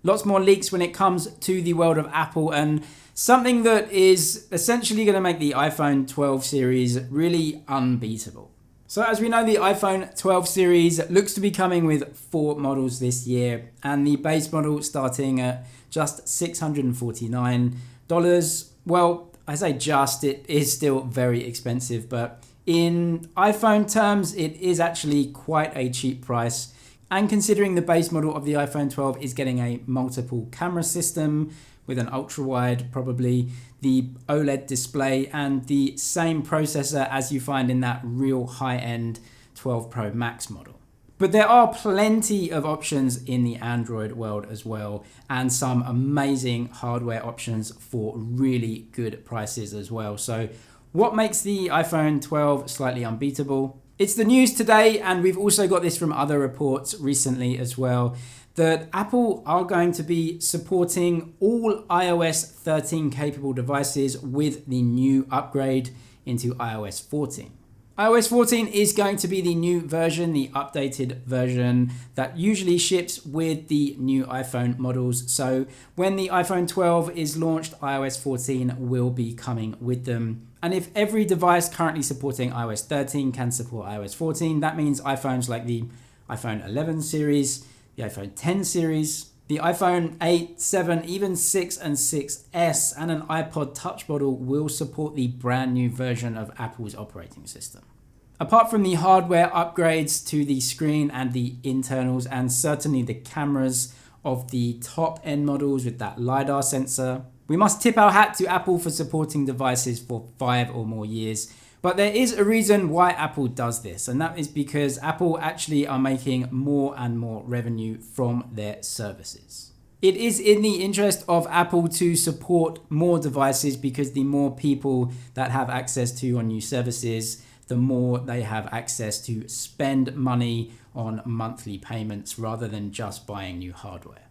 Lots more leaks when it comes to the world of Apple, and something that is essentially going to make the iPhone 12 series really unbeatable. So as we know, the iPhone 12 series looks to be coming with 4 models this year, and the base model starting at just $649. Well, I say just, it is still very expensive, but in iPhone terms, it is actually quite a cheap price. And considering the base model of the iPhone 12 is getting a multiple camera system with an ultra wide, probably the OLED display and the same processor as you find in that real high-end 12 Pro Max model. But there are plenty of options in the Android world as well, and some amazing hardware options for really good prices as well. So what makes the iPhone 12 slightly unbeatable? It's the news today, and we've also got this from other reports recently as well, that Apple are going to be supporting all iOS 13 capable devices with the new upgrade into iOS 14. iOS 14 is going to be the new version, the updated version that usually ships with the new iPhone models. So when the iPhone 12 is launched, iOS 14 will be coming with them. And if every device currently supporting iOS 13 can support iOS 14, that means iPhones like the iPhone 11 series, the iPhone 10 series, the iPhone 8, 7, even 6 and 6S, and an iPod Touch model will support the brand new version of Apple's operating system. Apart from the hardware upgrades to the screen and the internals, and certainly the cameras of the top end models with that LiDAR sensor, we must tip our hat to Apple for supporting devices for 5 or more years. But there is a reason why Apple does this, and that is because Apple actually are making more and more revenue from their services. It is in the interest of Apple to support more devices, because the more people that have access to your new services, the more they have access to spend money on monthly payments rather than just buying new hardware.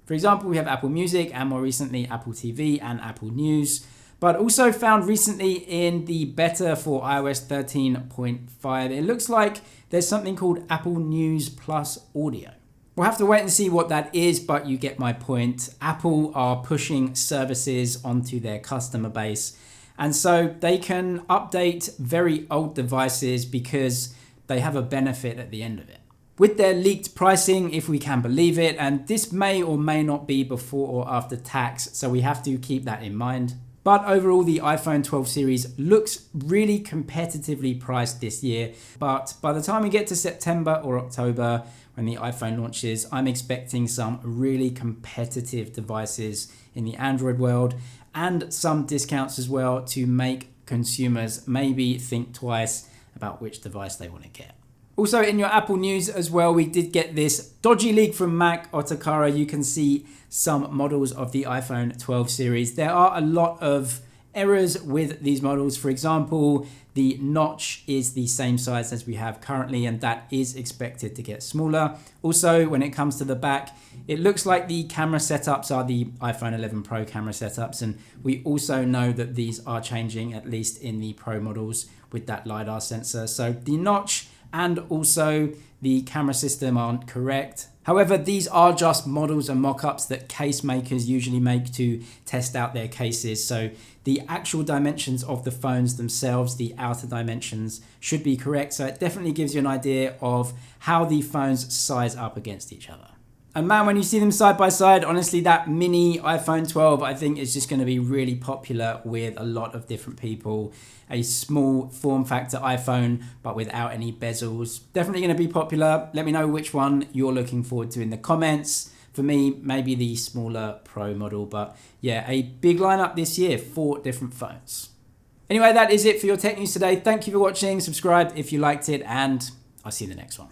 For example, we have Apple Music and more recently Apple TV and Apple News, but also found recently in the beta for iOS 13.5, it looks like there's something called Apple News Plus Audio. We'll have to wait and see what that is, but you get my point. Apple are pushing services onto their customer base, and so they can update very old devices because they have a benefit at the end of it. With their leaked pricing, if we can believe it, and this may or may not be before or after tax, so we have to keep that in mind. But overall, the iPhone 12 series looks really competitively priced this year. But by the time we get to September or October, when the iPhone launches, I'm expecting some really competitive devices in the Android world and some discounts as well to make consumers maybe think twice about which device they want to get. Also in your Apple news as well, we did get this dodgy leak from Mac Otakara. You can see some models of the iPhone 12 series. There are a lot of errors with these models. For example, the notch is the same size as we have currently, and that is expected to get smaller. Also, when it comes to the back, it looks like the camera setups are the iPhone 11 Pro camera setups, and we also know that these are changing, at least in the Pro models, with that LiDAR sensor. So the notch and also the camera system aren't correct. However, these are just models and mock-ups that case makers usually make to test out their cases. So the actual dimensions of the phones themselves, the outer dimensions, should be correct. So it definitely gives you an idea of how the phones size up against each other. And man, when you see them side by side, honestly, that mini iPhone 12, I think is just going to be really popular with a lot of different people. A small form factor iPhone, but without any bezels. Definitely going to be popular. Let me know which one you're looking forward to in the comments. For me, maybe the smaller Pro model, but yeah, a big lineup this year, 4 different phones. Anyway, that is it for your tech news today. Thank you for watching. Subscribe if you liked it, and I'll see you in the next one.